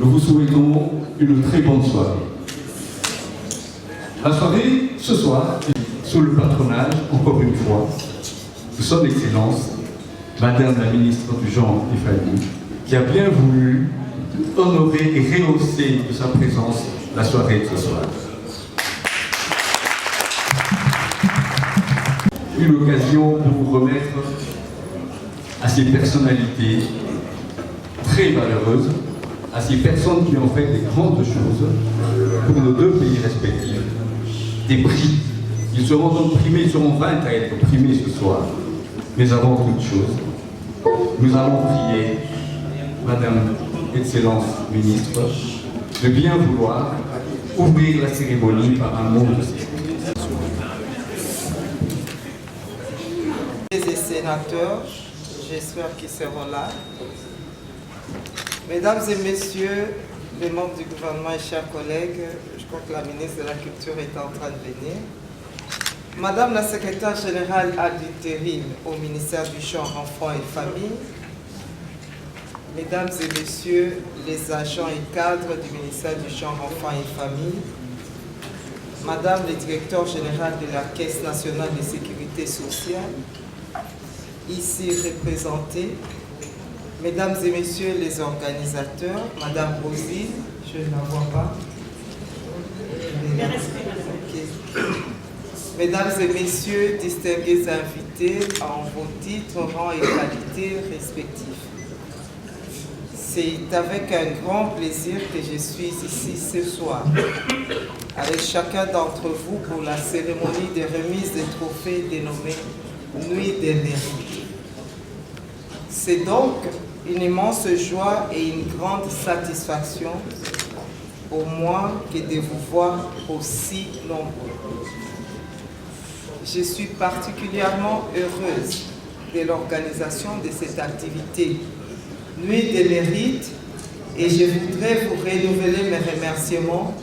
Nous vous souhaitons une très bonne soirée. La soirée, ce soir, sous le patronage, encore une fois, de Son Excellence, Madame la Ministre du Genre et Famille, qui a bien voulu honorer et rehausser de sa présence la soirée de ce soir. eu l'occasion de vous remettre à ces personnalités très valeureuses, à ces personnes qui ont fait des grandes choses pour nos deux pays respectifs, des prix. Ils seront donc primés, ils seront 20 à être primés ce soir. Mais avant toute chose, nous allons prier Madame Excellence Ministre de bien vouloir ouvrir la cérémonie par un mot de sécurité. Les sénateurs, j'espère qu'ils seront là. Mesdames et messieurs, les membres du gouvernement et chers collègues, je crois que la ministre de la Culture est en train de venir. Madame la secrétaire générale ad intérim au ministère du Genre, Enfants et Famille, Mesdames et messieurs les agents et cadres du ministère du Genre, Enfants et Famille, Madame le directeur général de la Caisse nationale de sécurité sociale, ici représentés, Mesdames et messieurs les organisateurs, Madame Rosine, je ne la vois pas. Okay. Mesdames et messieurs, distingués invités en vos titres, rangs et qualités respectifs. C'est avec un grand plaisir que je suis ici ce soir, avec chacun d'entre vous pour la cérémonie de remise des trophées dénommée Nuit des Mérites. C'est donc une immense joie et une grande satisfaction pour moi que de vous voir aussi nombreux. Je suis particulièrement heureuse de l'organisation de cette activité Nuit des Mérites et je voudrais vous renouveler mes remerciements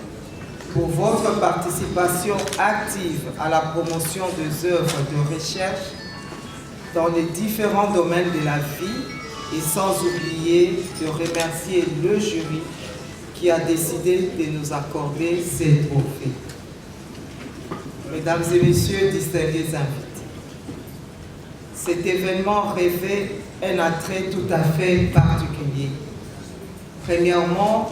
pour votre participation active à la promotion des œuvres de recherche dans les différents domaines de la vie et sans oublier de remercier le jury qui a décidé de nous accorder ces trophées. Mesdames et messieurs, distingués invités, cet événement revêt un attrait tout à fait particulier. Premièrement,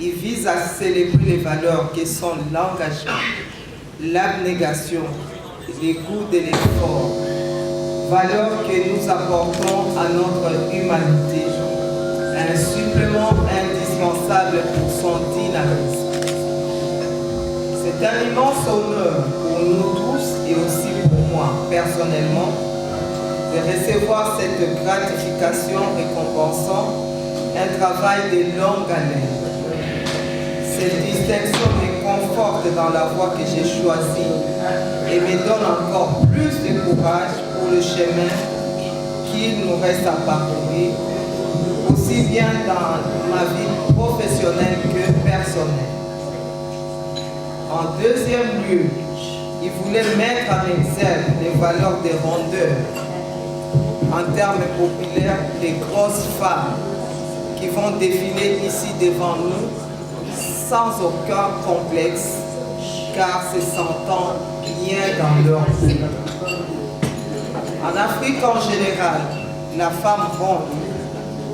il vise à célébrer les valeurs qui sont l'engagement, l'abnégation, le goût de l'effort, valeurs que nous apportons à notre humanité, un supplément indispensable pour son dynamisme. C'est un immense honneur pour nous tous et aussi pour moi personnellement de recevoir cette gratification récompensant un travail de longue haleine. Cette distinction me conforte dans la voie que j'ai choisie et me donne encore plus de courage pour le chemin qu'il nous reste à parcourir, aussi bien dans ma vie professionnelle que personnelle. En deuxième lieu, il voulait mettre en exergue les valeurs des rondeurs, en termes populaires, les grosses femmes qui vont défiler ici devant nous sans aucun complexe, car se sentant bien dans leur peau. En Afrique en général, la femme ronde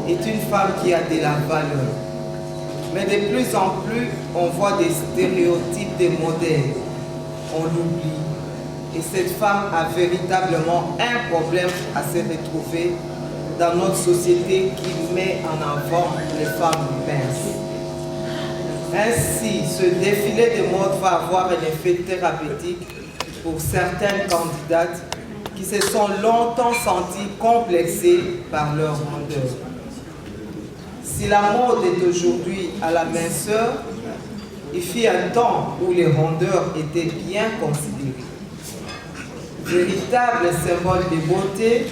est une femme qui a de la valeur. Mais de plus en plus, on voit des stéréotypes de modèles. On l'oublie. Et cette femme a véritablement un problème à se retrouver dans notre société qui met en avant les femmes minces. Ainsi, ce défilé de mode va avoir un effet thérapeutique pour certaines candidates qui se sont longtemps senties complexées par leur rondeur. Si la mode est aujourd'hui à la minceur, il fut un temps où les rondeurs étaient bien considérés. Véritable symbole de beauté,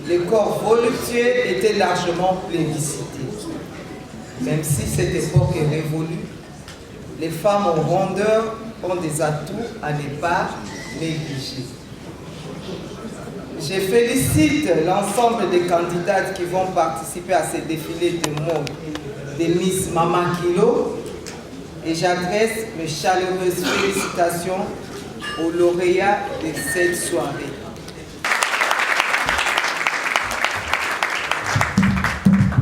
les corps voluptueux étaient largement plébiscités. Même si cette époque est révolue, les femmes aux rondeurs ont des atouts à ne pas négliger. Je félicite l'ensemble des candidates qui vont participer à ce défilé de mode de Miss Mama Kilo et j'adresse mes chaleureuses félicitations aux lauréats de cette soirée.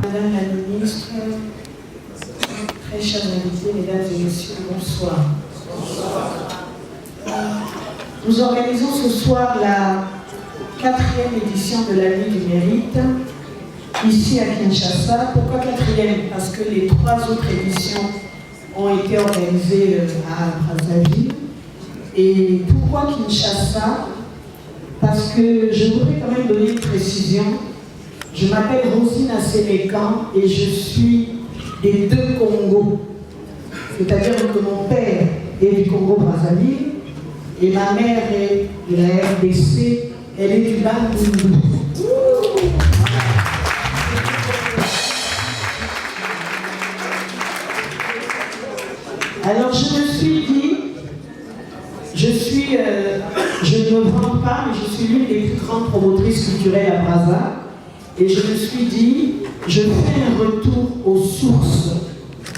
Madame la ministre, très chers invités, mesdames et messieurs, bonsoir. Nous organisons ce soir la 4e édition de la Nuit du Mérite, ici à Kinshasa. Pourquoi 4e? Parce que les 3 autres éditions ont été organisées à Brazzaville. Et pourquoi Kinshasa? Parce que je voudrais quand même donner une précision. Je m'appelle Rosine Assémécan et je suis des 2 Congos. C'est-à-dire que mon père est du Congo-Brazzaville et ma mère est de la RDC, elle est du Bandundu. Alors je me suis dit, je ne me vends pas, mais je suis l'une des plus grandes promotrices culturelles à Brazza. Et je me suis dit, je fais un retour aux sources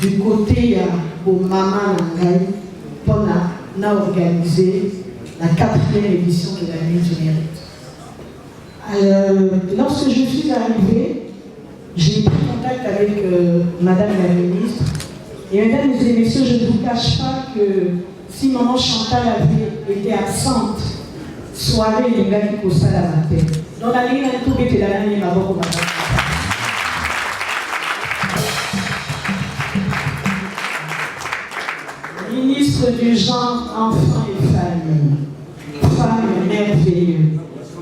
du côté où Maman Nangaï, on a organisé la 4e édition de la Nuit du Mérite. Lorsque je suis arrivée, j'ai pris contact avec Madame la ministre. Et mesdames et messieurs, je ne vous cache pas que si Maman Chantal avait été absente, soirée les gars qui posent la matin. Donc la ligne a tout été là, il m'a beaucoup Ministre du genre, enfants et famille, femme merveilleuse,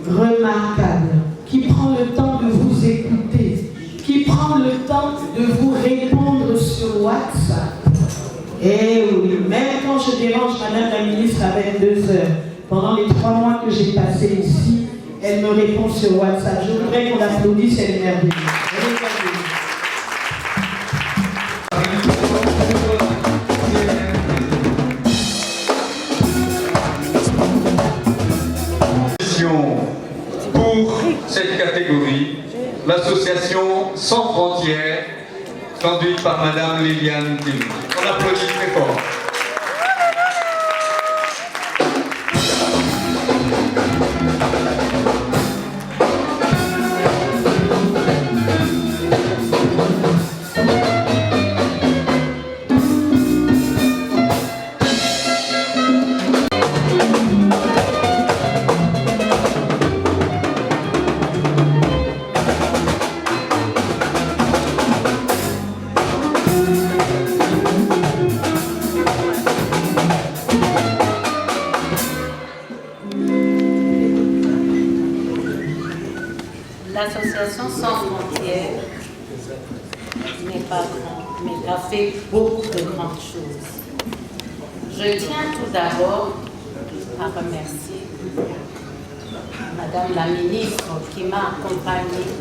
remarquable, qui prend le temps de vous écouter, qui prend le temps de vous répondre sur WhatsApp. Et oui, même quand je dérange Madame la ministre à 22 heures, pendant les 3 mois que j'ai passé ici, elle me répond sur WhatsApp. Je voudrais qu'on l'applaudisse, elle est merveilleuse. Pour cette catégorie, l'association Sans Frontières, conduite par Madame Liliane Tim. On applaudit très fort. L'association Sans Frontières n'est pas grande, mais a fait beaucoup de grandes choses. Je tiens tout d'abord à remercier Madame la ministre qui m'a accompagnée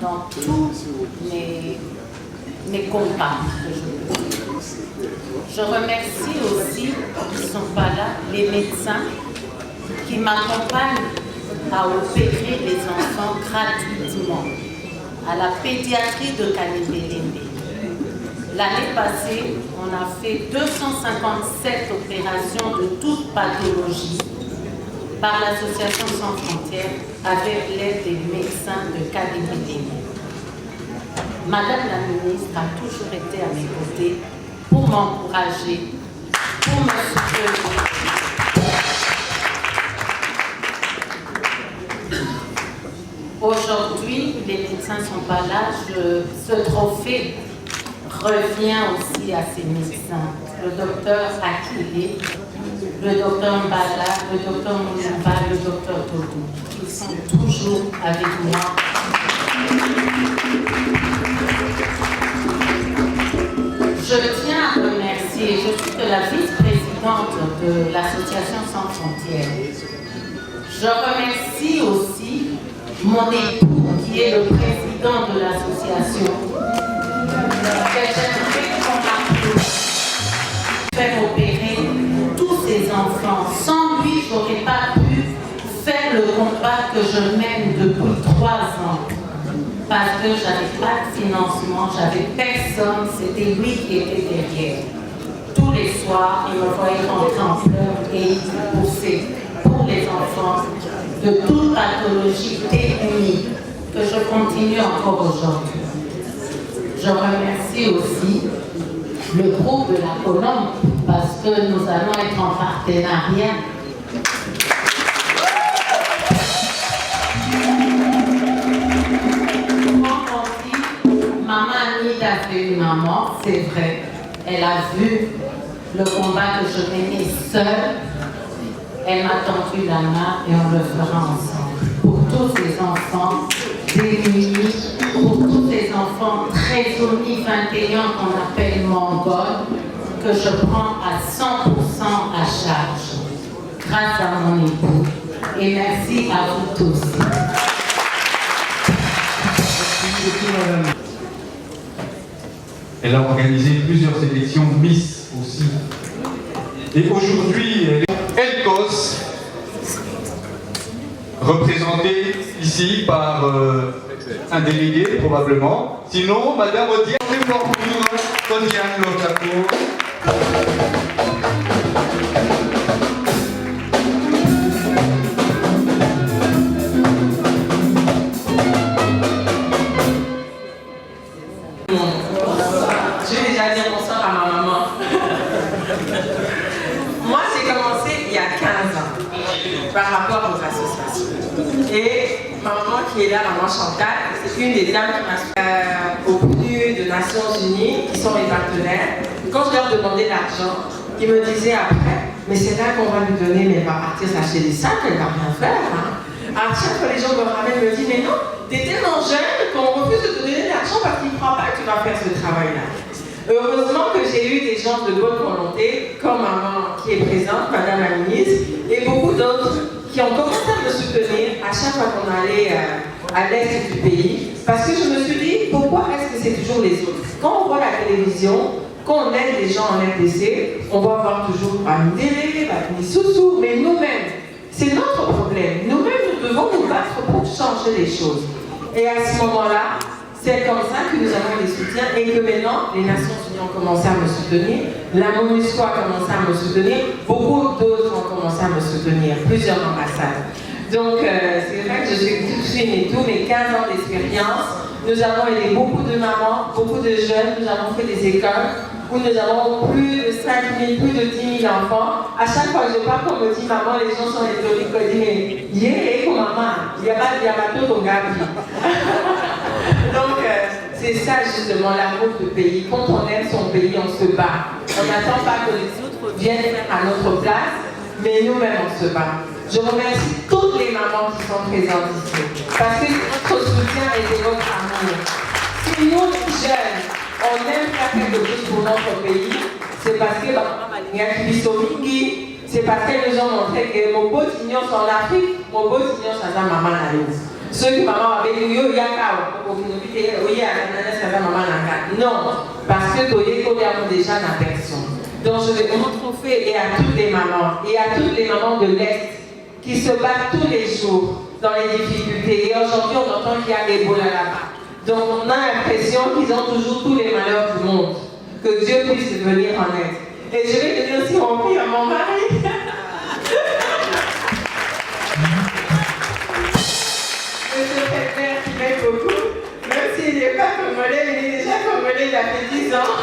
dans tous mes combats que je peux dire. Je remercie aussi, qui ne sont pas là, les médecins qui m'accompagnent à opérer les enfants gratuitement à la pédiatrie de Kanibélémé. L'année passée, on a fait 257 opérations de toute pathologie par l'association Sans Frontières avec l'aide des médecins de Kanibélémé. Madame la ministre a toujours été à mes côtés pour m'encourager, pour me soutenir. Aujourd'hui, les médecins ne sont pas là. Ce trophée revient aussi à ces médecins. Le docteur Akili, le docteur Mbala, le docteur Mounouba, le docteur Toto. Ils sont toujours avec moi. Je tiens à remercier, je suis la vice-présidente de l'association Sans Frontières. Je remercie aussi mon époux, qui est le président de l'association, que j'aimerais qu'on applaudisse, faire opérer tous ces enfants. Sans lui, je n'aurais pas pu faire le combat que je mène depuis 3 ans. Parce que je n'avais pas de financement, j'avais personne, c'était lui qui était derrière. Tous les soirs, il me voyait rentrer en pleurs et il poussait pour les enfants de toute pathologie démunie que je continue encore aujourd'hui. Je remercie aussi le groupe de la Colombe parce que nous allons être en partenariat. fait une maman, c'est vrai. Elle a vu le combat que je menais seule. Elle m'a tendu la main et on le fera ensemble. Pour tous ces enfants démunis, pour tous ces enfants trisomie 21 qu'on appelle mongols, que je prends à 100% à charge, grâce à mon époux. Et merci à vous tous. Elle a organisé plusieurs élections Miss aussi. Et aujourd'hui, Elcos, représentée ici par un délégué probablement. Sinon, Madame Odiane Lochaco. Je vais déjà dire bonsoir à ma maman. Moi, j'ai commencé il y a 15 ans par rapport aux associations. Et ma maman qui est là, maman Chantal, c'est une des dames qui m'a obtenu de Nations Unies, qui sont mes partenaires. Quand je leur demandais l'argent, ils me disaient après, mais c'est là qu'on va lui donner, mais elle va partir s'acheter des sacs, elle ne va rien faire. Hein. À chaque fois, les gens me ramènent, me disent, mais non, t'es tellement jeune qu'on refuse de te donner de l'argent parce qu'ils ne croient pas que tu vas faire ce travail-là. Heureusement que j'ai eu des gens de bonne volonté, comme maman qui est présente, Madame la ministre, et beaucoup d'autres qui ont commencé à me soutenir à chaque fois qu'on allait à l'est du pays, parce que je me suis dit, pourquoi est-ce que c'est toujours les autres? Quand on voit la télévision, quand on aide les gens en RDC, on va avoir toujours Bamidele, Soussou, mais nous-mêmes, c'est notre problème. Nous-mêmes, nous devons nous battre pour changer les choses. Et à ce moment-là, c'est comme ça que nous avons des soutiens et que maintenant, les Nations Unies ont commencé à me soutenir, la MONUSCO a commencé à me soutenir, beaucoup d'autres ont commencé à me soutenir, plusieurs ambassades. Donc, c'est vrai que je suis toute fine et tout, mais 15 ans d'expérience, nous avons aidé beaucoup de mamans, beaucoup de jeunes, nous avons fait des écoles où nous avons plus de 5 000, plus de 10 000 enfants. À chaque fois que je parle, on me dit maman, les gens sont étonnés, on dit mais yé, comme maman, il n'y a pas de tout au Gabi. Donc, c'est ça justement l'amour du pays. Quand on aime son pays, on se bat. On n'attend pas que les autres viennent faire à notre place, mais nous-mêmes on se bat. Je remercie toutes les mamans qui sont présentes ici, parce que votre soutien et votre amour. Si nous, les jeunes, on aime faire quelque chose pour notre pays, c'est parce que c'est parce qu'elles nous ont montré que mon beau tignon en Afrique, mon beau tignon c'est sa maman à l'eau. Ceux qui maman avait dit yo yaka non, parce que Toye avons déjà la personne. Donc je vais retrouver et à toutes les mamans et à toutes les mamans de l'Est qui se battent tous les jours dans les difficultés. Et aujourd'hui on entend qu'il y a l'Ebola là-bas. Donc on a l'impression qu'ils ont toujours tous les malheurs du monde. Que Dieu puisse venir en aide. Et je vais donner aussi mon prix à mon mari. Monsieur Pépère qui m'aide beaucoup. Même s'il n'est pas congolais, mais il est déjà congolais, il a fait 10 ans.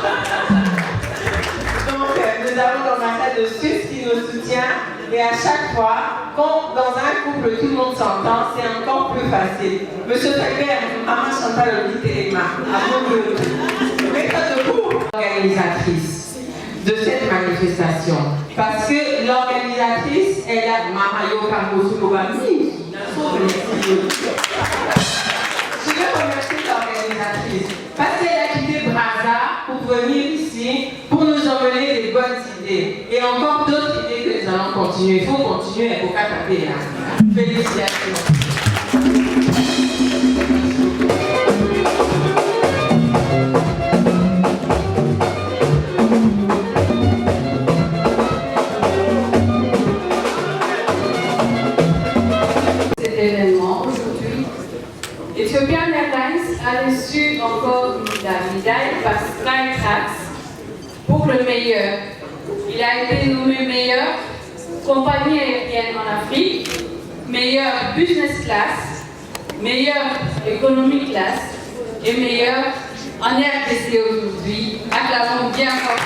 Donc nous avons l'ambassade de Suisse qui nous soutient. Et à chaque fois, quand dans un couple tout le monde s'entend, c'est encore plus facile. Monsieur Pépère, maman Chantal Olitelema, à mon niveau. Mets-toi debout. Organisatrice de cette manifestation. Parce que l'organisatrice, elle a Mamayo Kambosu Kobami. Je veux remercier l'organisatrice parce qu'elle a quitté Brazza pour venir ici pour nous emmener des bonnes idées et encore d'autres idées que nous allons continuer. Il faut continuer pour pas taper là. Félicitations. Ethiopian Airlines a reçu encore la médaille par Skytrax pour le meilleur. Il a été nommé meilleur compagnie aérienne en Afrique, meilleur business class, meilleur economy class et meilleur en RDC aujourd'hui. Acclamons bien fort.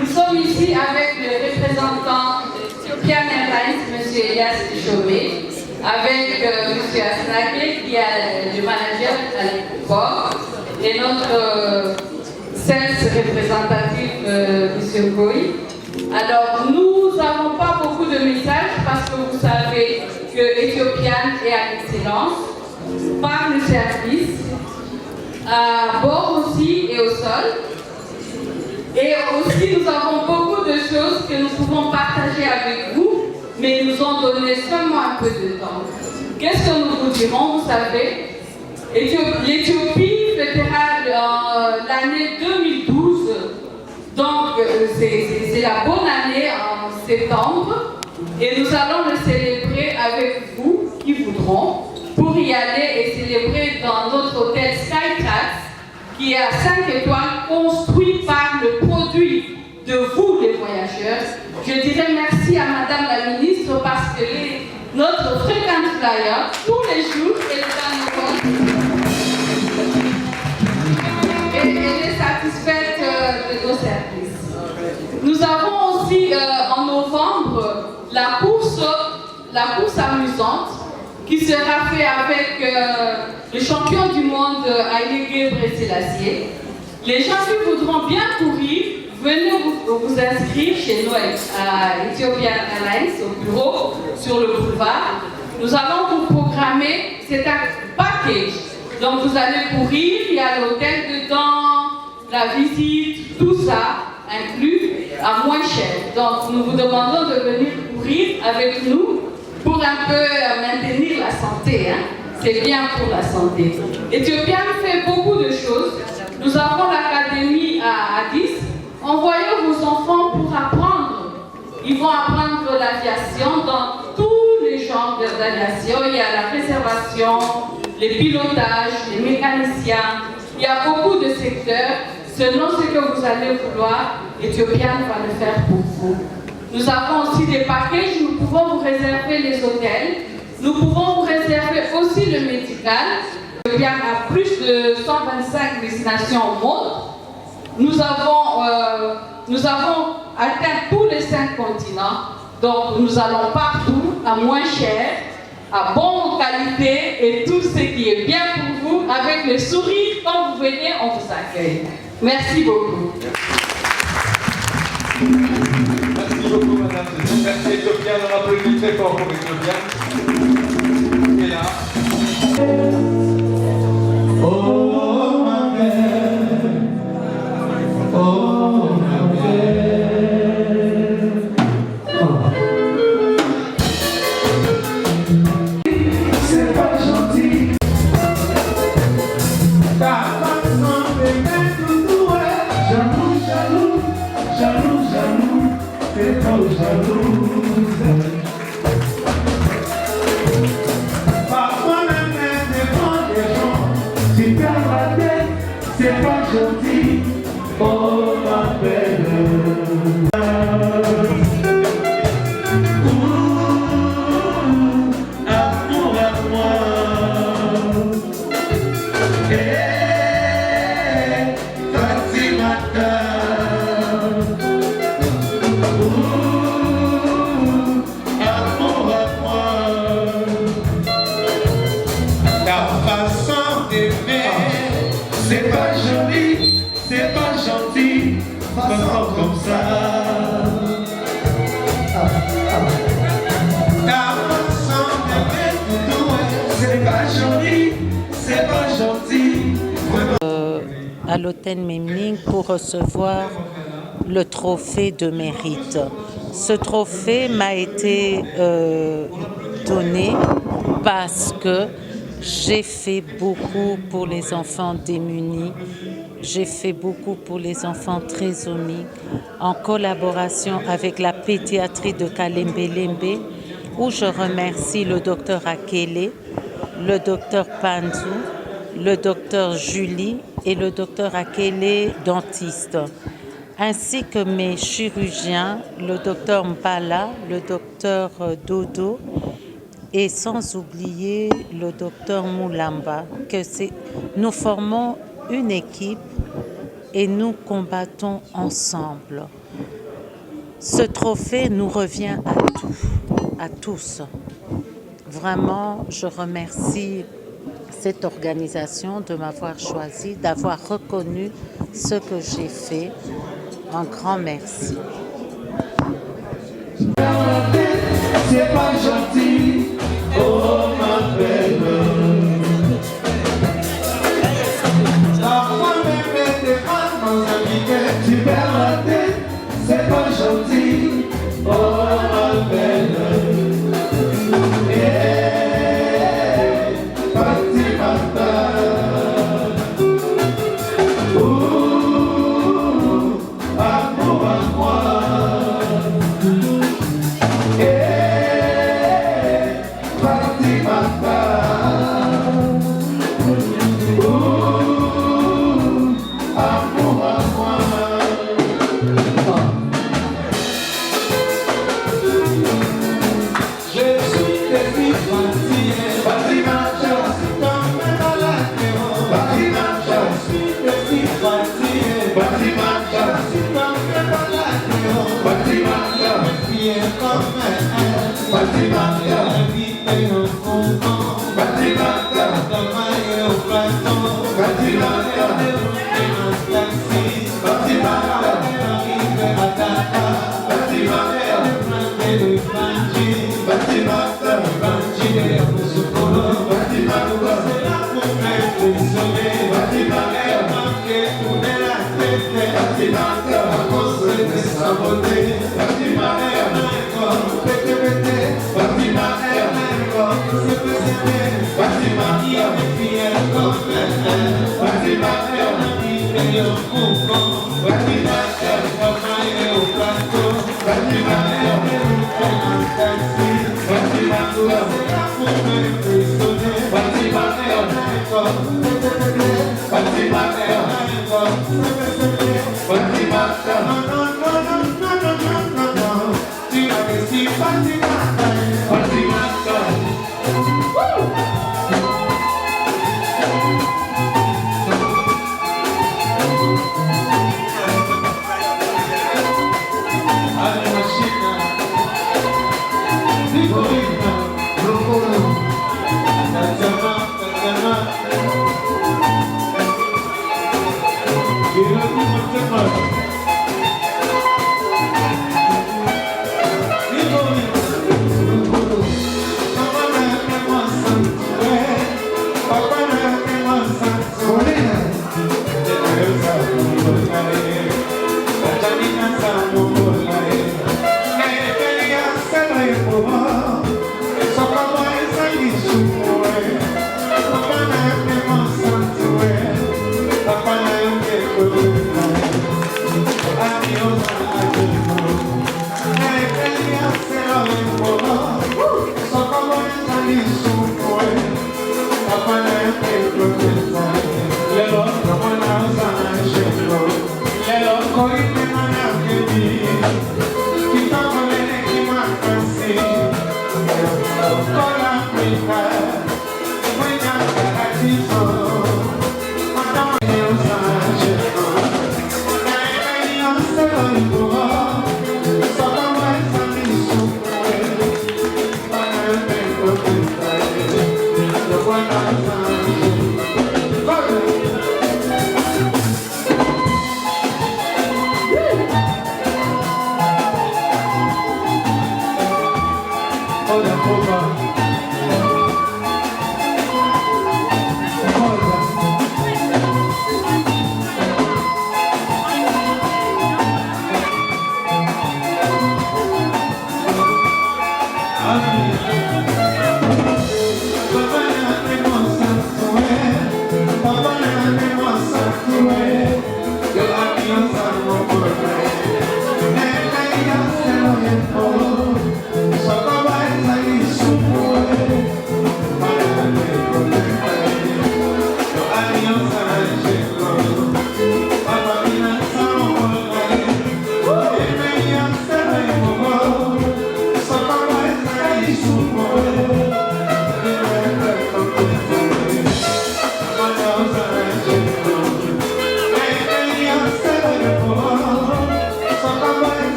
Nous sommes ici avec le représentant d'Ethiopian Airlines, M. Elias Chomé, avec M. Asnake qui le manager à l'époque, et notre sales représentatif, M. Goy. Alors, nous n'avons pas beaucoup de messages parce que vous savez que Ethiopian est à l'excellence par le service, à bord aussi et au sol. Et aussi, nous avons beaucoup de choses que nous pouvons partager avec vous, mais ils nous ont donné seulement un peu de temps. Qu'est-ce que nous vous dirons? Vous savez, l'Éthiopie fêtera l'année 2012, donc c'est la bonne année en septembre, et nous allons le célébrer avec vous qui voudront, pour y aller et célébrer dans notre hôtel Skytrax, qui est à 5 étoiles, construit par le produit de vous, les voyageurs. Je dirais merci à Madame la Ministre parce que notre frequent flyer, tous les jours, elle est satisfaite de nos services. Nous avons aussi en novembre la course amusante qui sera faite avec le champion du monde Haile Gebrselassie. Les gens qui voudront bien courir, venez vous inscrire chez nous à Ethiopian Airlines au bureau sur le boulevard. Nous allons vous programmer, c'est un package. Donc vous allez courir, il y a l'hôtel dedans, la visite, tout ça inclus à moins cher. Donc nous vous demandons de venir courir avec nous pour un peu maintenir la santé. C'est bien pour la santé. Ethiopian fait beaucoup de choses. Nous avons l'académie à Addis. Envoyez vos enfants pour apprendre. Ils vont apprendre l'aviation dans tous les genres d'aviation. Il y a la préservation, les pilotages, les mécaniciens. Il y a beaucoup de secteurs. Selon ce que vous allez vouloir, Ethiopian va le faire pour vous. Nous avons aussi des packages. Nous pouvons vous réserver les hôtels. Nous pouvons vous réserver aussi le médical. Il y a plus de 125 destinations au monde. Nous avons atteint tous les 5 continents. Donc nous allons partout à moins cher, à bonne qualité et tout ce qui est bien pour vous. Avec le sourire, quand vous venez, on vous accueille. Merci beaucoup. Merci beaucoup, madame. Merci Ethiopian. On applaudit très fort pour Ethiopian. Et là. Oh, ma belle. Oh, ma belle. C'est pas gentil. Ta façon de mettre tout, jaloux, jaloux, jaloux, jaloux. C'est trop jalouse. Parfois même devant des gens, tu perds la tête, c'est pas gentil. Oh ma belle. Amour à moi. Fatimata. Amour à moi. Ta façon d'aimer, c'est pas joli, c'est pas gentil, façon comme ça. Ta façon d'aimer, c'est pas joli, c'est pas gentil. À l'hôtel Memling pour recevoir le trophée de mérite. Ce trophée m'a été donné parce que j'ai fait beaucoup pour les enfants démunis, j'ai fait beaucoup pour les enfants trisomiques, en collaboration avec la pédiatrie de Kalembe-Lembe, où je remercie le docteur Akele, le docteur Panzu, le docteur Julie et le docteur Akele, dentiste, ainsi que mes chirurgiens, le docteur Mpala, le docteur Dodo, et sans oublier le docteur Moulamba, nous formons une équipe et nous combattons ensemble. Ce trophée nous revient à tous. Vraiment, je remercie cette organisation de m'avoir choisi, d'avoir reconnu ce que j'ai fait. Un grand merci. C'est pas gentil, oh ma belle. Parfois même tes femmes invités, tu perds la tête, c'est pas gentil, oh ma belle. Yeah, Fatimata. Amour à moi.